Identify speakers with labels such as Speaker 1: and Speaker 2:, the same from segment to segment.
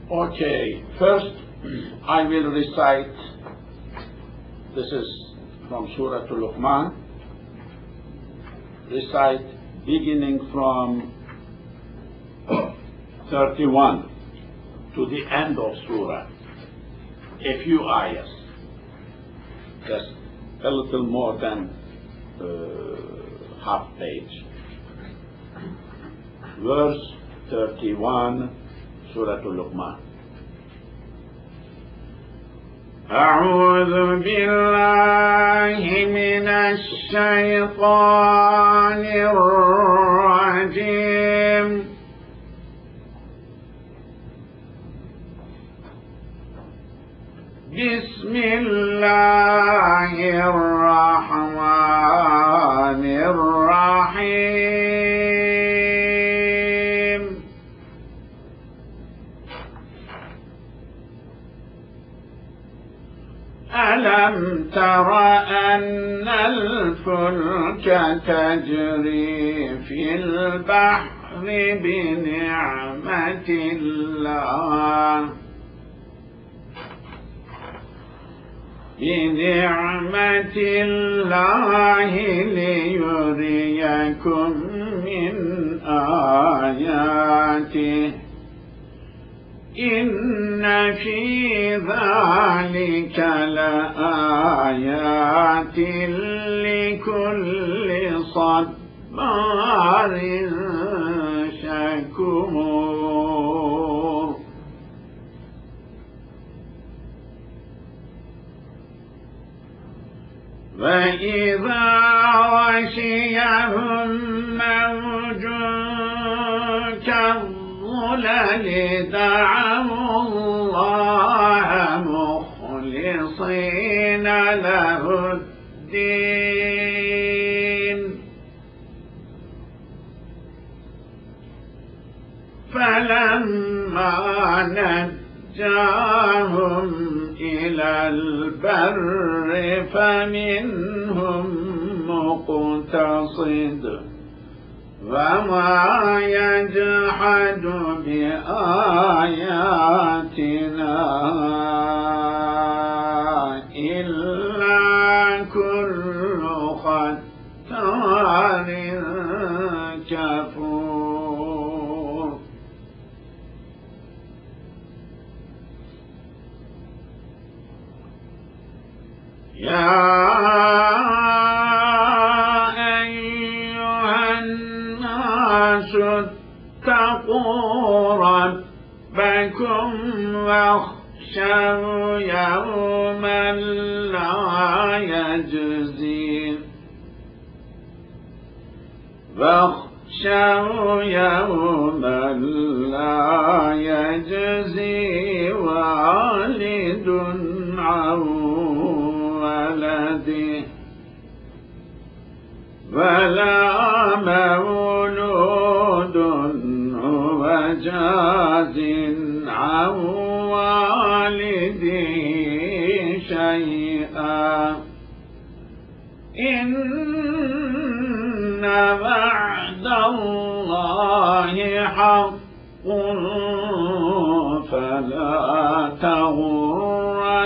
Speaker 1: Okay, first I will recite, this is from sura31, recite beginning from 31 to the end of surah, a few ayahs, just a little more than half page. Verse 31, Surah Al-Luqman.
Speaker 2: أعوذ بالله من الشيطان الرجيم. بسم الله الرحمن الرحيم. ألم تر أن الفلك تجري في البحر بنعمة الله ليريكم من آياته إن في ذلك لآيات لكل صبار شكور. وإذا غشيهم موج كالظلل دعوا الله مخلصين له الدين فلما نجاهم إلى البر فمنهم مقتصد وما يجحد بآياتنا إلا كل ختار كفور. يا أيها الناس اتقوا ربكم واخشوا يوما لا يجزي والد عن ولده ولا مولود هو جاز عن والده شيئا إن وعد الله حق فلا تغرنكم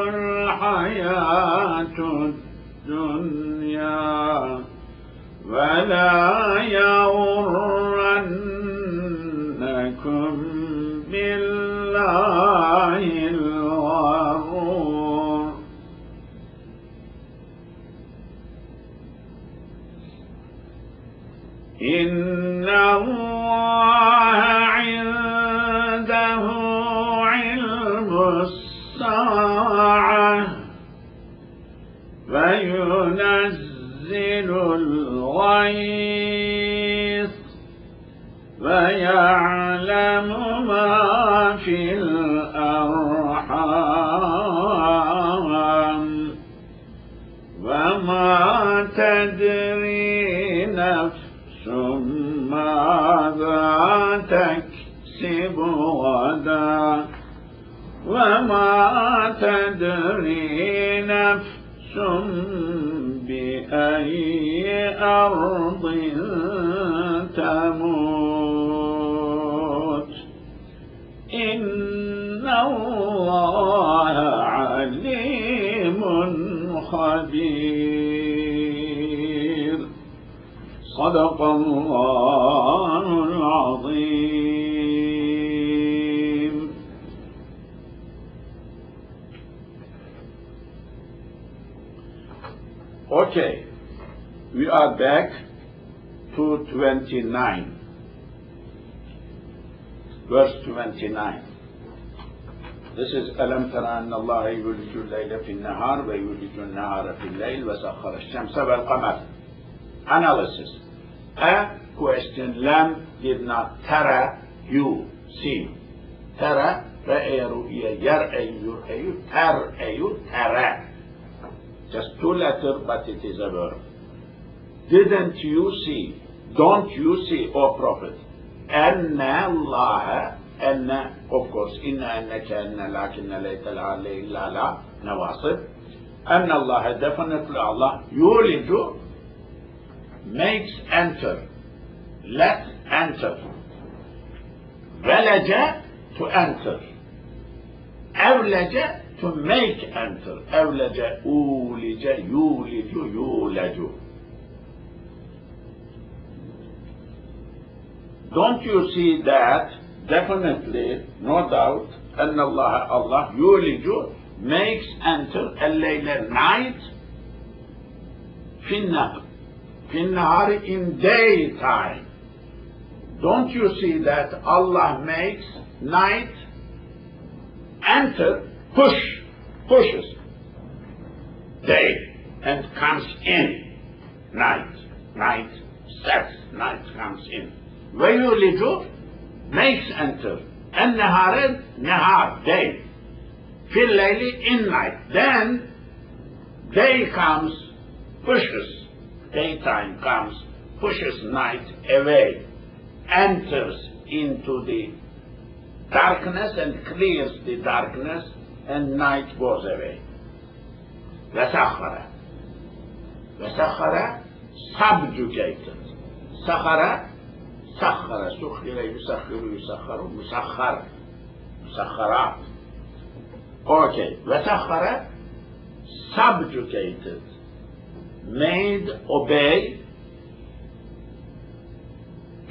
Speaker 2: الحياة الدنيا ولا يغرنكم بالله الغرور. إن الله عنده علم الساعة وينزل الغيث ويعلم ما في الأرحام وما تدري نفس ماذا تكسب غدا وما تدري نفس بأي أرض تموت صدق الله العظيم.
Speaker 1: Okay, we are back to 29. Verse 29. This is ألم ترى أن الله يولج الليل في النهار ويولج النهار في الليل وسخر الشمس والقمر. Analysis. A question. Lam did not tara, you see. Tara, ra'ya ru'ya, yar'ayu, yur'ayu, tar'ayu, tara. Just two letters, but it is a verb. Didn't you see? Don't you see, O Prophet? Anna Allah, anna, of course, inna annaka anna lakinna layta la illa la nawasib. Anna Allah, definitely Allah, yuliju, makes enter, let enter. Walaja, to enter. Awlaja, to make enter. Awlaja, ulija, yuliju, yulaju. Don't you see that? Definitely, no doubt, أن Allah yuliju, makes enter al-layla, night, finnahari, in daytime. Don't you see that Allah makes night enter, pushes day and comes in night sets, night comes in. وَيُولِجُ, makes enter, النهار, nahar, day, fil layli, in night. Then day comes, pushes, daytime comes, pushes night away, enters into the darkness and clears the darkness, and night goes away. وَسَخَّرَ, subjugated. سَخَرَ, سخر سخر يسخر يسخر مسخر مسخرات. Okay, وسخر, subjugated, made obey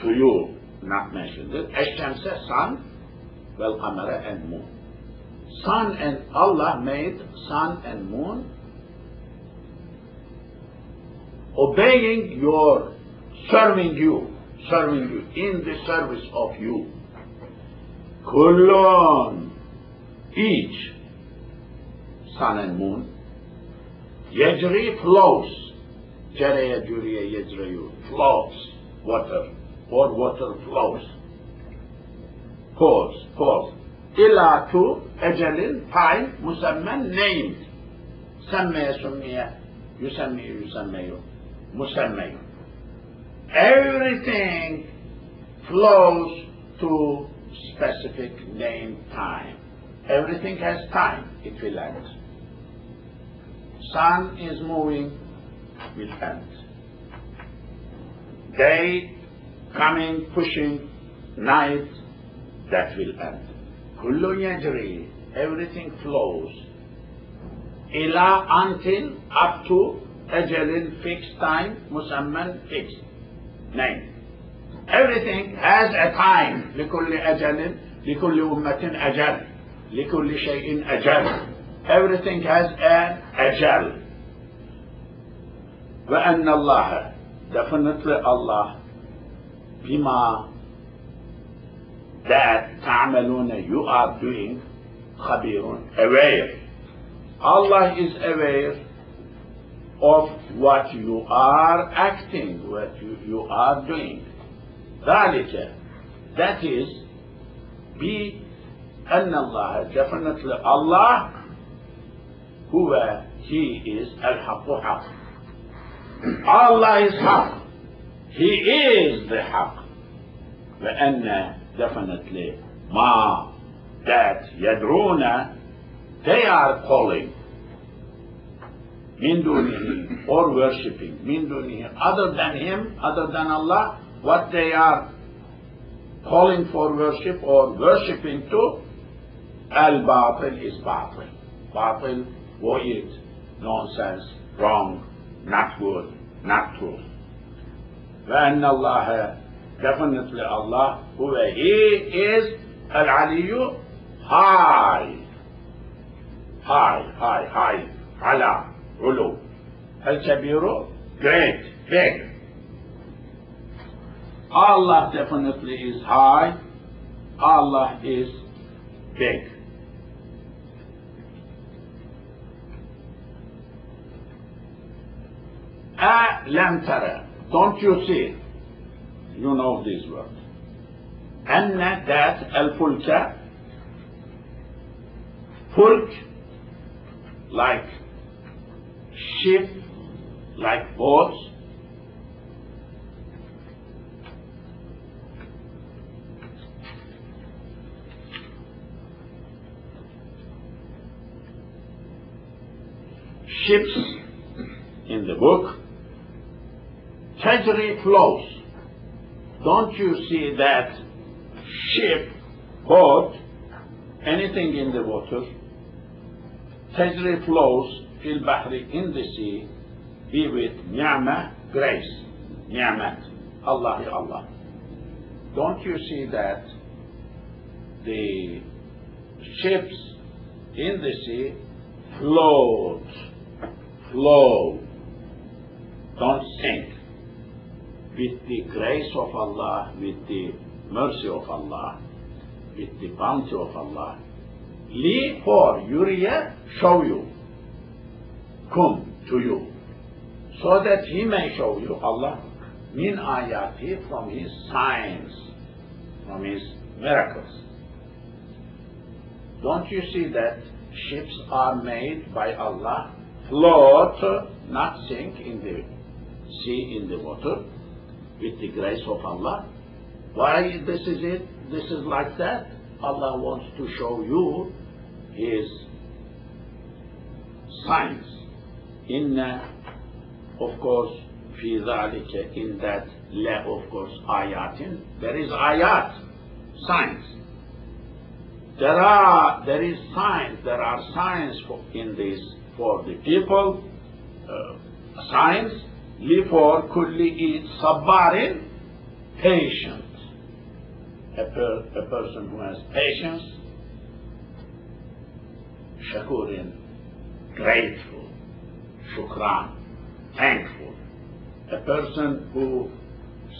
Speaker 1: to you, not mentioned it. الشمس, sun, والقمر, and moon. Sun, and Allah made sun and moon obeying your, serving you in the service of you. Kullun, each, sun and moon, yajri, flows, jaraya juriya yajrayu, flows, water, or water flows, pours, ila to ajalin, time, musamman, named, sammaya summiya, yusammiyu, musammayu. Everything flows to specific named time. Everything has time, it will end. Sun is moving, will end. Day coming, pushing, night, that will end. Kullu yajri, everything flows. Ila, until, up to, ajalin, fixed time, musamman, fixed. Name. Everything has a time. لكل أجل, لكل أمة أجل, لكل شيء أجل. Everything has an أجل. وأن الله, definitely Allah, بما, that تعملون, you are doing, خبير, aware. Allah is aware of what you are acting, what you are doing. ذلك, that is, بأن الله, definitely Allah, هو, he is الحق حق. Allah is حق. He is the حق. وأن, definitely, ما, that يدعون, they are calling, min dunihi, or worshipping, min dunihi, other than him, other than Allah, what they are calling for worship or worshipping to, al-batil is batil. Batil, void, nonsense, wrong, not good, not true. وأن الله definitely Allah who He is Al-Aliyu high على علو Al-Kabiru great big. Allah definitely is high, Allah is big. أَلَمْ تَرَ, don't you see? You know this word. أن that الفلك, fulk, like ship, like boats, ships in the book, tajri flows. Don't you see that ship, boat, anything in the water, tajri flows, fil bahri, in the sea, be with ni'mah, grace, ni'mat, Allah. Don't you see that the ships in the sea flow, don't sink, with the grace of Allah, with the mercy of Allah, with the bounty of Allah. Li, for yuriya, show you, come to you, so that He may show you, Allah, min ayati, from His signs, from His miracles. Don't you see that ships are made by Allah, float, not sink in the sea, in the water, with the grace of Allah? Why this is it? This is like that. Allah wants to show you His signs. Inna, of course, fi dhalika, in that, la, of course, ayatin, there is ayat, signs. There is signs, there are signs in this for the people, signs, li, for kulli sabbarin, patient. A person who has patience, shakurin, grateful, shukran, thankful. A person who,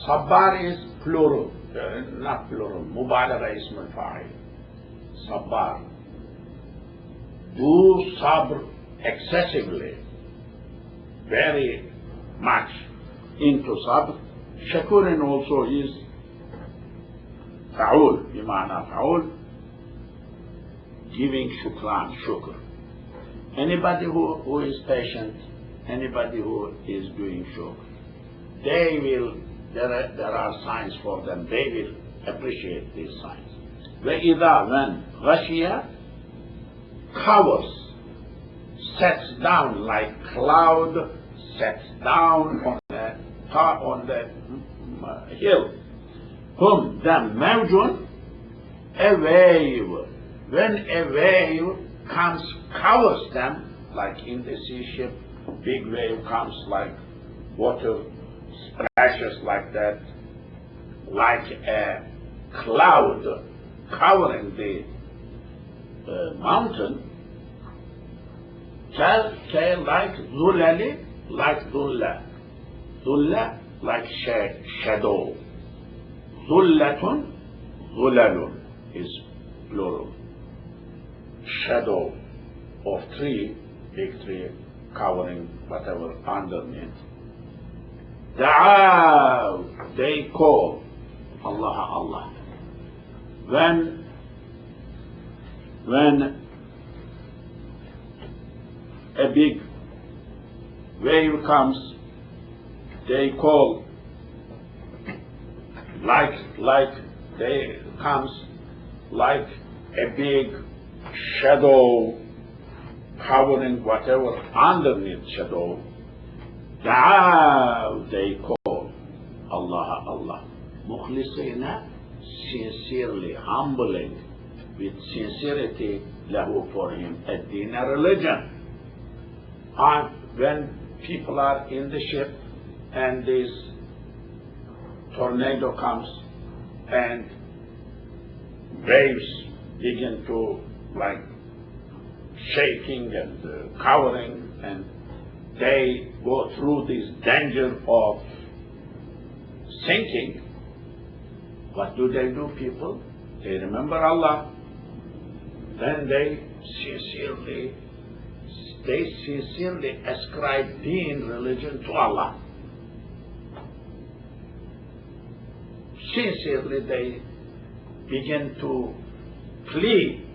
Speaker 1: sabbar is plural, not plural, mubalagha ism al-fa'il. Sabbar. Do sabr excessively, very much into sabr. Shakurin also is fa'ul, bima'na fa'ul, giving shukran, shukr. Anybody who is patient, anybody who is doing shukr, they will, there are signs for them, they will appreciate these signs. وَإِذَا, when غَشِيَ, covers, sets down, like cloud sets down on the hill. Whom, them, mawjun, a wave. When a wave comes, covers them, like in the sea ship, big wave comes, like water splashes like that, like a cloud covering the mountain, like zulali, like dhulla, like shadow. Dhullatun, dhulalun is plural. Shadow of tree, big tree, covering whatever underneath. Da'aw, they call Allah. When a big wave comes, they call, like they comes like a big shadow covering whatever underneath shadow. Da'aw, they call Allah. Mukhlisina, sincerely, humbling, with sincerity, lahu, for him, ad-din, a religion. And when people are in the ship and this tornado comes and waves begin to like shaking and cowering, and they go through this danger of sinking. What do? People? They remember Allah. Then they sincerely ascribe deen, religion to Allah. Sincerely they begin to plead,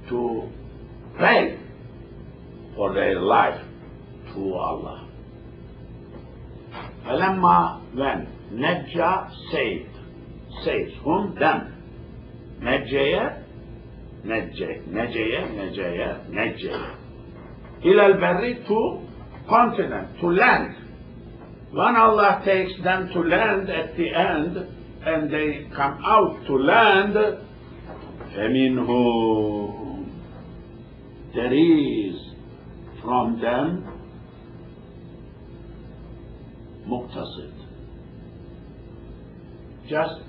Speaker 1: to pray for their life to Allah. When Najja saves whom? Them. Najjaya. Ilal barri, to continent, to land. When Allah takes them to land at the end, and they come out to land, فَمِنْهُمْ, there is from them muqtasid, just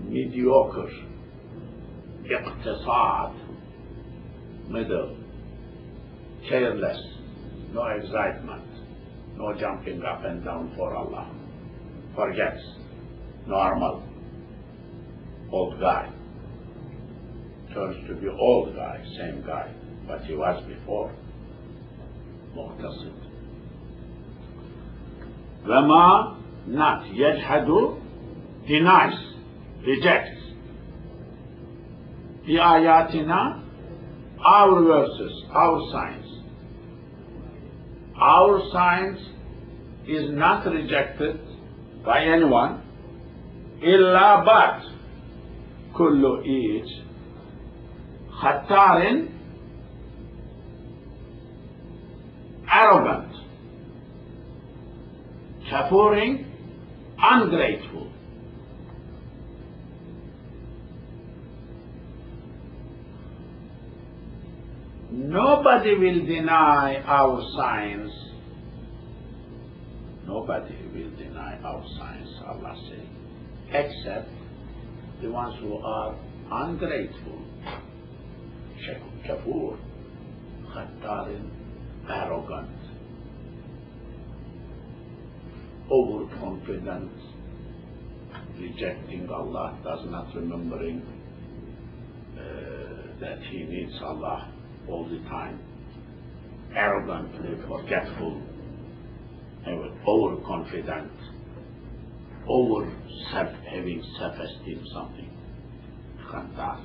Speaker 1: mediocre, iqtisad, middle, careless, no excitement, no jumping up and down for Allah, forgets, normal, old guy, turns to be old guy, same guy, but he was before, muqtasid. Wama, not, yajhadu, denies, rejects, bi ayatina, our verses, our signs. Our signs is not rejected by anyone, illa but kullu each khattarin, arrogant, kafuring, ungrateful. Nobody will deny our signs. Nobody will deny our signs, Allah says, except the ones who are ungrateful, kafur, khattarin, arrogant, overconfident, rejecting Allah, does not remembering that he needs Allah all the time, arrogantly forgetful, overconfident, having self-esteem, something. Khantar.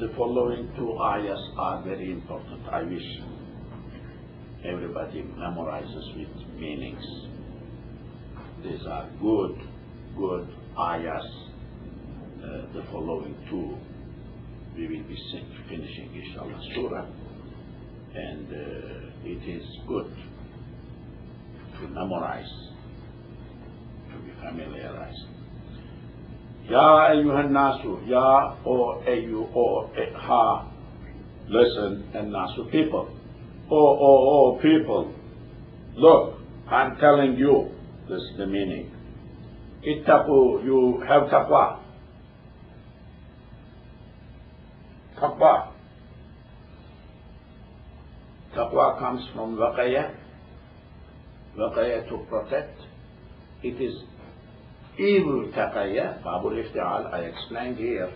Speaker 1: The following two ayahs are very important. I wish everybody memorizes with meanings. These are good ayahs. The following two we will be finishing inshallah surah, and it is good to memorize, to be familiarized. Ya ayyuhan nasu, ya o ayu o ha, listen, and nasu, people. O people, look, I'm telling you, this is the meaning. Ittaqu, you have taqwa. Taqwa. Taqwa comes from waqaya. Waqaya, to protect. It is evil taqaya, babul iftial. I explained here.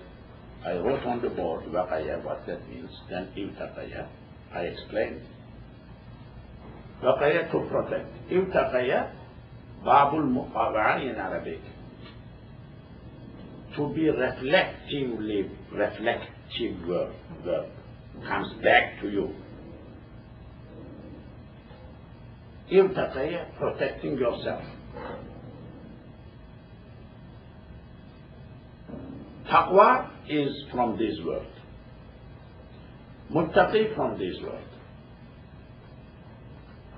Speaker 1: I wrote on the board waqaya, what that means. Then evil taqaya, I explained. Waqaya, to protect. Evil taqaya, babul muqawa'a in Arabic. To be reflective verb comes back to you. Ibtaqiyya, protecting yourself. Taqwa is from this word. Muttaqi from this word.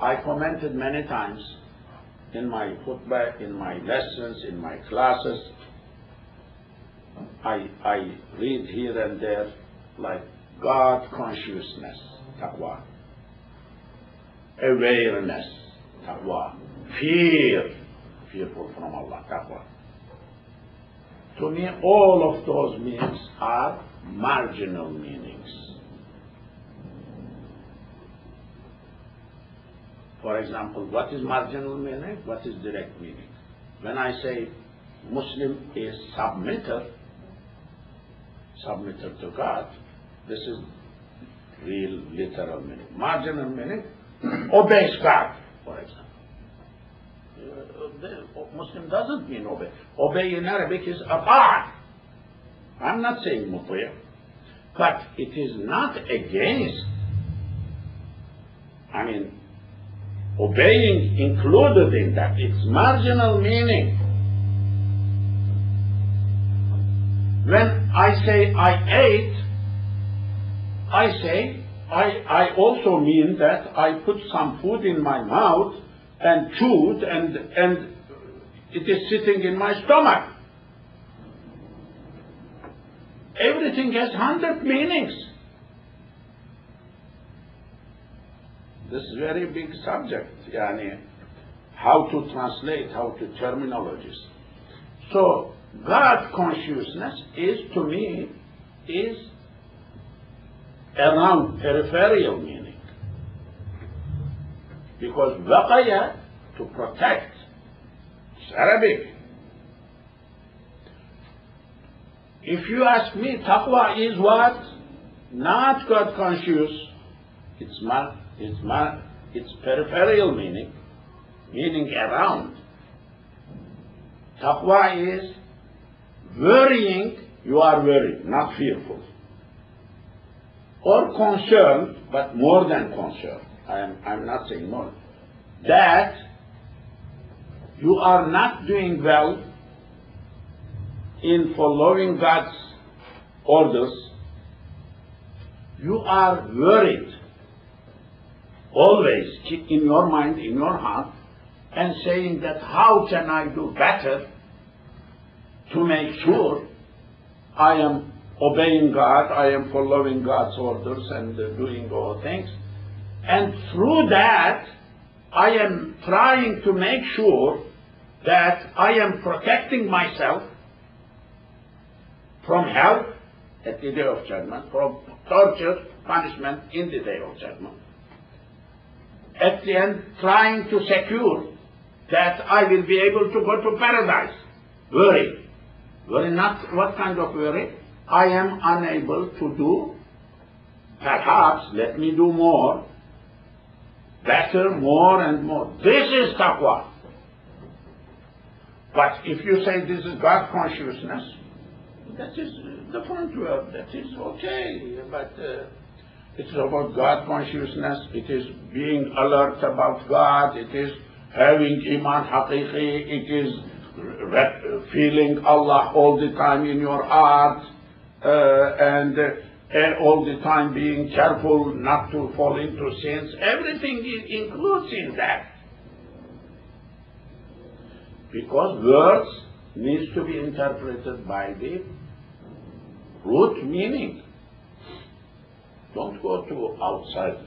Speaker 1: I commented many times in my khutbah, in my lessons, in my classes. I read here and there, like God consciousness, taqwa. awareness, taqwa, fearful from Allah, taqwa. To me, all of those meanings are marginal meanings. For example, what is marginal meaning? What is direct meaning? When I say Muslim is submitter to God, this is real literal meaning. Marginal meaning, obeys God, for example. Muslim doesn't mean obey. Obey in Arabic is ata'. I'm not saying muti', but it is not against. I mean, obeying included in that. It's marginal meaning. When I say I ate, I also mean that I put some food in my mouth and chewed, and it is sitting in my stomach. Everything has 100 meanings. This is a very big subject, yani, how to translate, how to terminologies. So, God consciousness is, to me, is around peripheral meaning. Because waqaya, to protect, it's Arabic. If you ask me, taqwa is what? Not God conscious. It's peripheral meaning around. Taqwa is worrying, you are worried, not fearful. Or concerned, but more than concerned. I'm not saying more. That you are not doing well in following God's orders. You are worried. Always keep in your mind, in your heart, and saying that how can I do better to make sure I am obeying God, I am following God's orders and doing all things. And through that, I am trying to make sure that I am protecting myself from hell at the day of judgment, from torture, punishment in the day of judgment. At the end, trying to secure that I will be able to go to paradise. Worry. Worry not what kind of worry? I am unable to do, perhaps let me do more, better, more and more. This is taqwa. But if you say this is God consciousness, that is the different word, that is okay, but it's about God consciousness, it is being alert about God, it is having iman haqiqi, it is feeling Allah all the time in your heart, and all the time being careful not to fall into sins. Everything includes in that. Because words needs to be interpreted by the root meaning. Don't go to outside,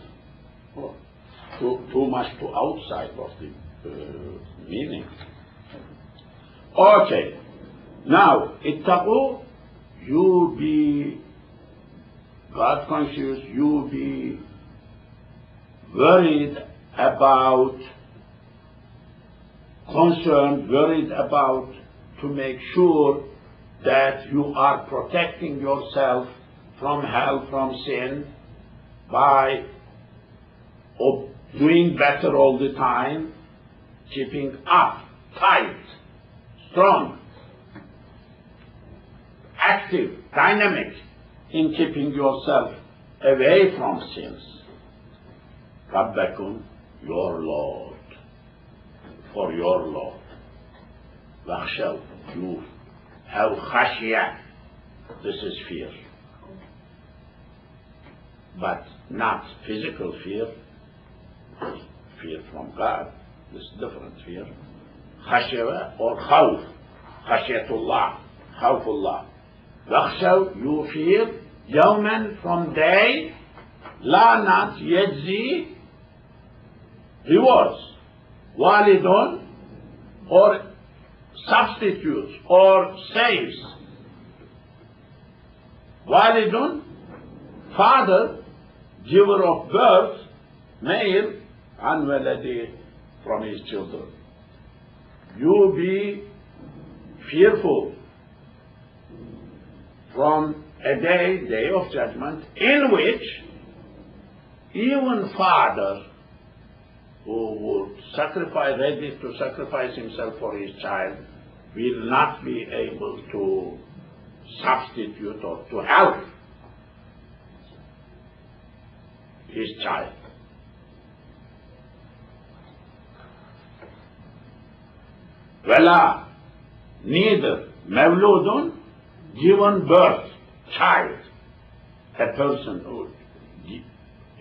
Speaker 1: too much to outside of the meaning. Okay, now, ittaqu, you be God conscious, you be worried about, concerned, worried about, to make sure that you are protecting yourself from hell, from sin, by doing better all the time, keeping up, tight, strong, active, dynamic in keeping yourself away from sins. Rabbakum, your Lord, for your Lord. Wakhshaw, you have khashya, this is fear. But not physical fear, fear from God, this is different fear. Khashya or khawf, khashyatullah, khawfullah. Wakhshaw, you fear, yawman, from day, la not yajzi, rewards. Walidun, or substitutes, or saves. Walidun, father, giver of birth, male, and waladi, from his children. You be fearful from a day of judgment, in which even father who would ready to sacrifice himself for his child, will not be able to substitute or to help his child. Wala, neither mawludun, given birth, child, a person who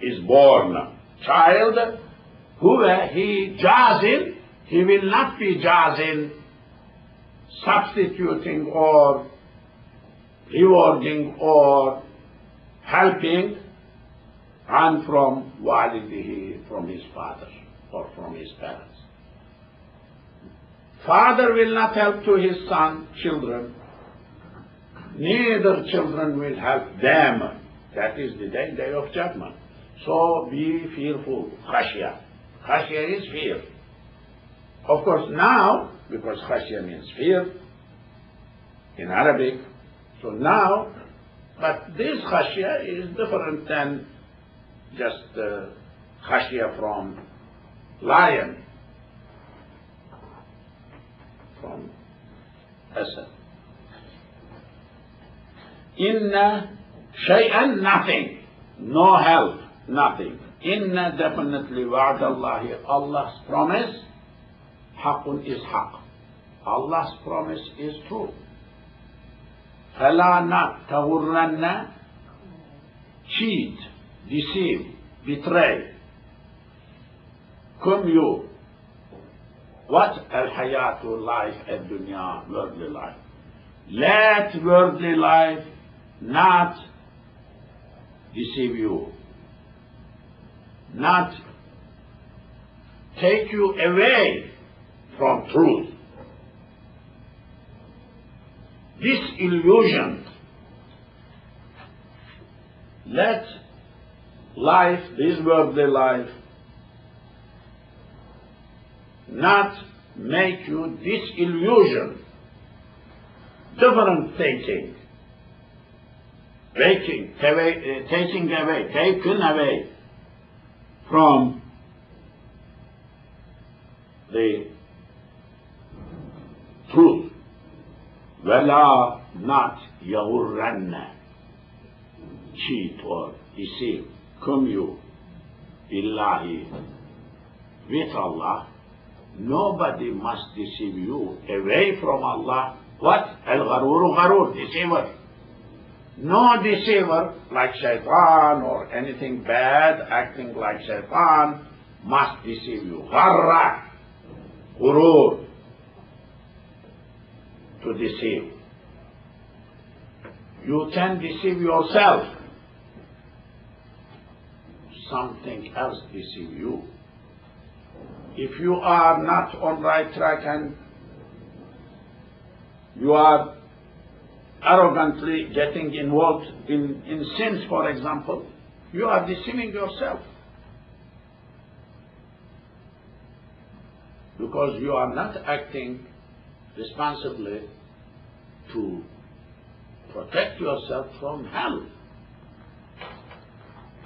Speaker 1: is born, child, who he jazin, he will not be jazin, substituting or rewarding or helping, and from walidihi, from his father or from his parents. Father will not help to his son, children, neither children will help them. That is the day of judgment. So be fearful, khashya. Khashya is fear. Of course now, because khashya means fear in Arabic, so now, but this khashya is different than just khashya from lion, from asad. Inna shay'an, nothing, no help, nothing. Inna, definitely, wa'adallahi, Allah's promise, haqqun is haqq. Allah's promise is true. Fala not tawurranna, cheat, deceive, betray. Kum you. What? Al-hayatu, life, ad-dunya, worldly life. Let worldly life not deceive you, not take you away from truth. This illusion, let life, this worldly life, not make you disillusion, different thinking, taken away from the truth. Wala, not yawurranna, cheat or deceive, kum you, billahi, with Allah. Nobody must deceive you away from Allah. What? Al-gharuru gharur, deceiver. No deceiver like shaitan or anything bad acting like shaitan must deceive you. Gharra, ghurur, to deceive. You can deceive yourself. Something else deceive you. If you are not on right track and you are arrogantly getting involved in sins, for example, you are deceiving yourself. Because you are not acting responsibly to protect yourself from hell.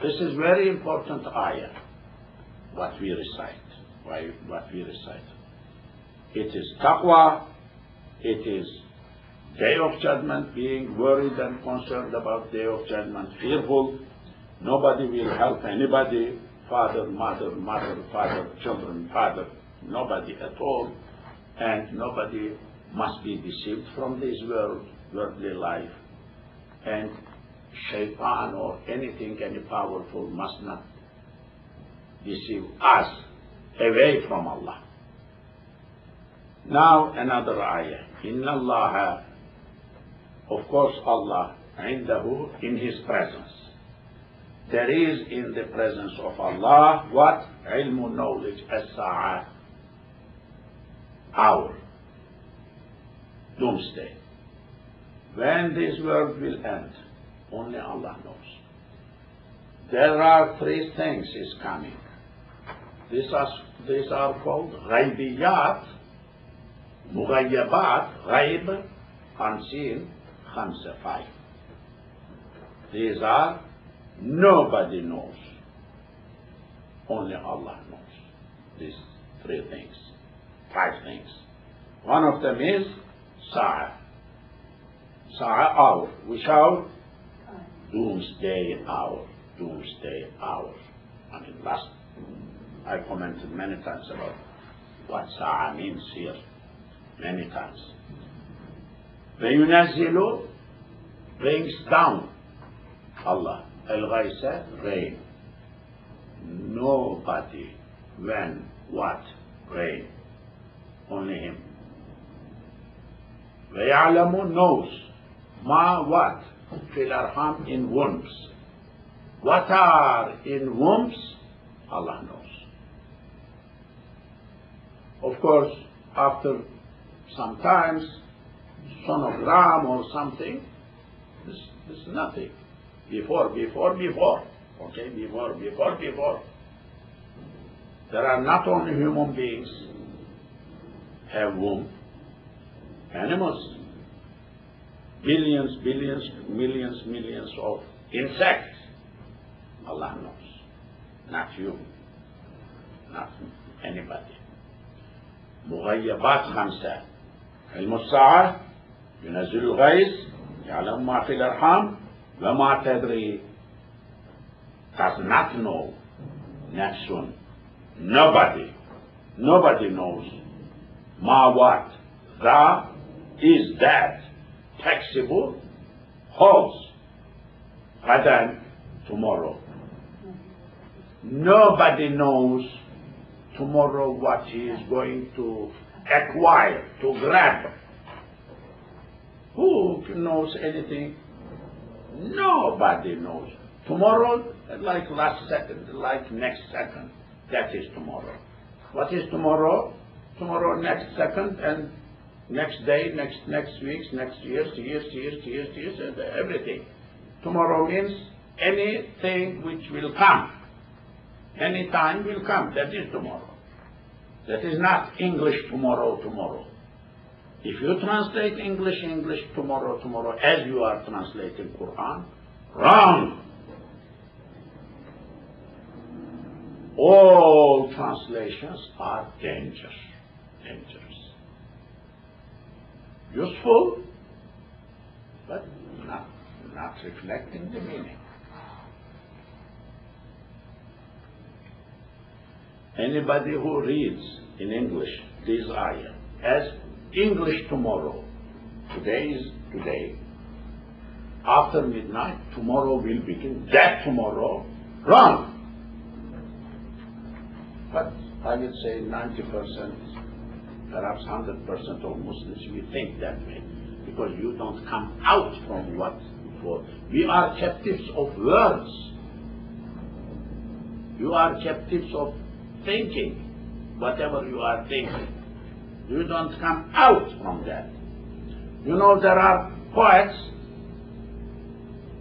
Speaker 1: This is very important ayah, what we recite. It is taqwa, it is day of judgment, being worried and concerned about day of judgment, fearful. Nobody will help anybody, father, mother, father, children, father, nobody at all. And nobody must be deceived from this worldly life. And shaitan or anything, any powerful must not deceive us away from Allah. Now another ayah. Inna Allah, of course Allah, indahu, in his presence. there is in the presence of Allah what? Ilmu knowledge, as-sa'ah, hour, doomsday. When this world will end, only Allah knows. There are three things is coming. These are called ghaybiyat, mughayyabat, ghaib, unseen, khamsa, 5. These are, nobody knows. Only Allah knows. These three things, 5 things. One of them is Sa'ah. Sa'ah, hour. Which hour? Doomsday hour. Doomsday hour. I mean, I commented many times about what Sa'ah means here. Many times. وَيُنَزِّلُ brings down. Allah. Al-Ghaysa, rain. Nobody, when, what, rain. Only Him. وَيَعْلَمُ knows. Ma what? Fil arham, in wombs. What are in wombs? Allah knows. Of course, after sometimes sonogram or something, this is nothing. Before. Okay, before. There are not only human beings have womb, animals, billions, millions of insects. Allah knows. Not you. Not anybody. مغيبات 5. علم الساعة ينزل الغيث يعلم ما في الأرحام وما تدري does not know next one. Nobody knows ma what the is that taxable holds غدا tomorrow. Nobody knows tomorrow what he is going to acquire, to grab. Who knows anything? Nobody knows. Tomorrow, like last second, like next second, that is tomorrow. What is tomorrow? Tomorrow, next second, and next day, next weeks, next years, and everything. Tomorrow means anything which will come. Any time will come. That is tomorrow. That is not English tomorrow. If you translate English tomorrow, as you are translating Quran, wrong. All translations are dangerous. Useful, but not reflecting the meaning. Anybody who reads in English this ayah as English tomorrow, today is today, after midnight, tomorrow will begin, that tomorrow, wrong. But I would say 90%, perhaps 100% of Muslims, we think that way, because you don't come out from what for. We are captives of words. You are captives of thinking, whatever you are thinking. You don't come out from that. You know, there are poets,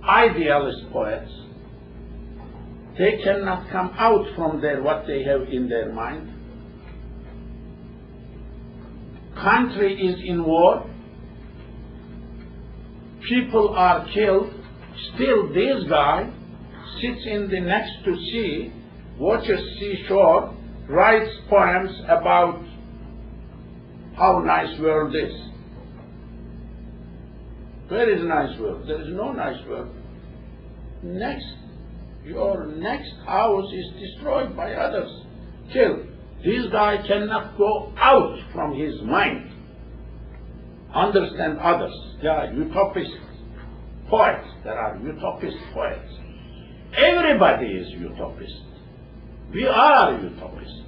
Speaker 1: idealist poets, they cannot come out from what they have in their mind. Country is in war, people are killed, still this guy sits in the next to sea, watches seashore, writes poems about how nice world is. Where is nice world? There is no nice world. Your next house is destroyed by others, killed. This guy cannot go out from his mind, understand others. Yeah, utopist poets. There are utopist poets. Everybody is utopist. We are utopists.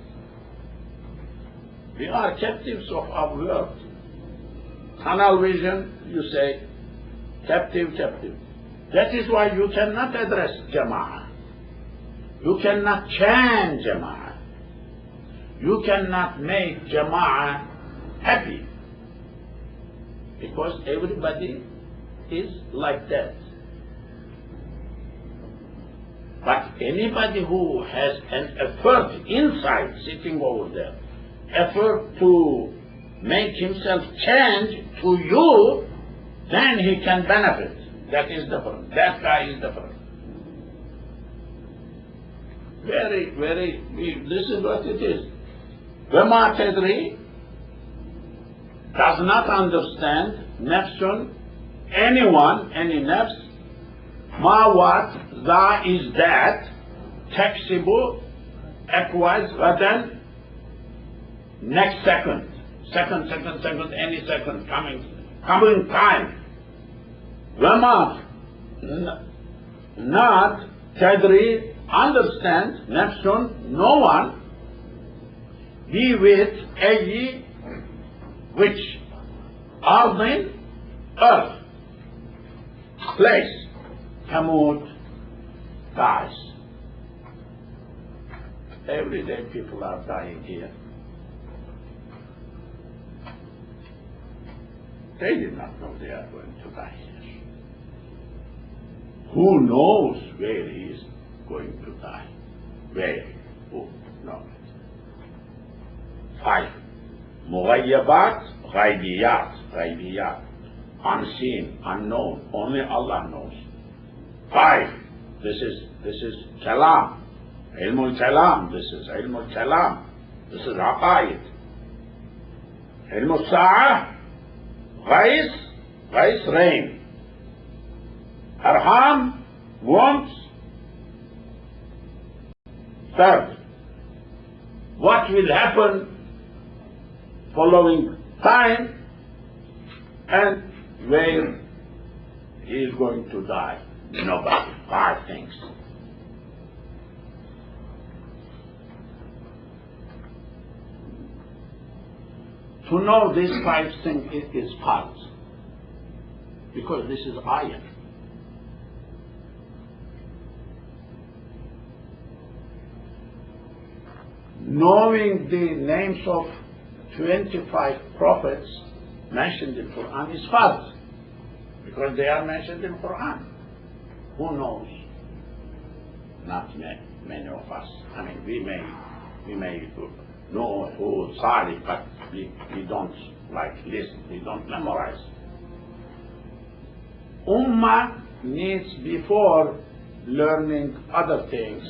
Speaker 1: We are captives of our world. Tunnel vision, you say, captive. That is why you cannot address Jama'ah. You cannot change Jama'ah. You cannot make Jama'ah happy. Because everybody is like that. But anybody who has an effort inside, sitting over there, effort to make himself change to you, then he can benefit. That is different. That guy is different. This is what it is. وَمَا تَدْرِي does not understand nafsun, anyone, any nafs, ma what, tha is that, taksibu, acquires, then next second, any second, coming time. Wama, not tadri, understand, nafsun, no one, be with ayi, which ardin, earth, place, tamut, dies. Every day people are dying here. They did not know they are going to die here. Who knows where he is going to die? Where? Who knows? 5. Mughayyabat, ghaybiyat, unseen, unknown, only Allah knows. 5. This is kalam, ilmul kalam. This is ilmul kalam. This is aqaid. Ilmul sa'ah, Ghais, rain. Arham, wombs. 3rd, what will happen following time and where he is going to die. Nobody. 5 things. To know these 5 things is part, because this is ayat. Knowing the names of 25 prophets mentioned in Quran is part, because they are mentioned in Quran. Who knows? Not many of us. I mean, we may know who Salih, but we don't listen, we don't memorize. Ummah needs, before learning other things,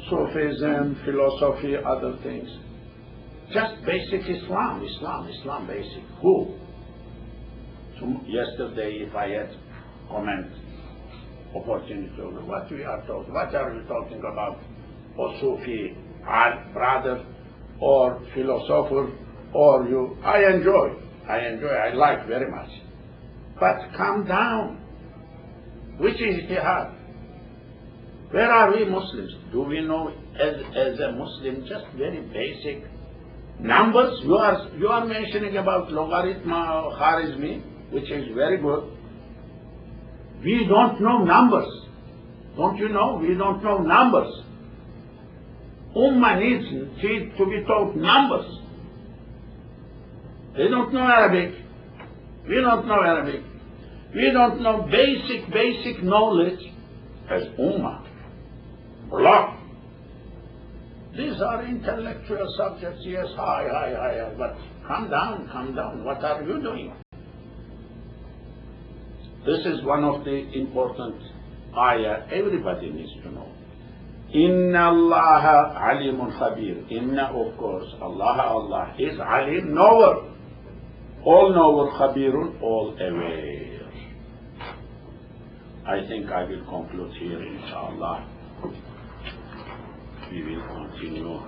Speaker 1: Sufism, philosophy, other things, just basic Islam, basic. Who? So yesterday, if I had comment, opportunity, what we are talking, what are we talking about? Or Sufi, brother, or philosopher, or you? I enjoy, I like very much. But calm down. Which is jihad? Where are we Muslims? Do we know as a Muslim just very basic numbers? You are mentioning about logarithm, Kharizmi, which is very good. We don't know numbers. Don't you know? We don't know numbers. Ummah needs to be taught numbers. They don't know Arabic. We don't know Arabic. We don't know basic knowledge as Ummah. Allah. These are intellectual subjects, yes, high, but calm down. What are you doing? This is one of the important ayah everybody needs to know. Inna Allah alimun khabir. Inna, of course, Allah is alim, knower. All knower, khabirun, all aware. I think I will conclude here, inshallah. We will continue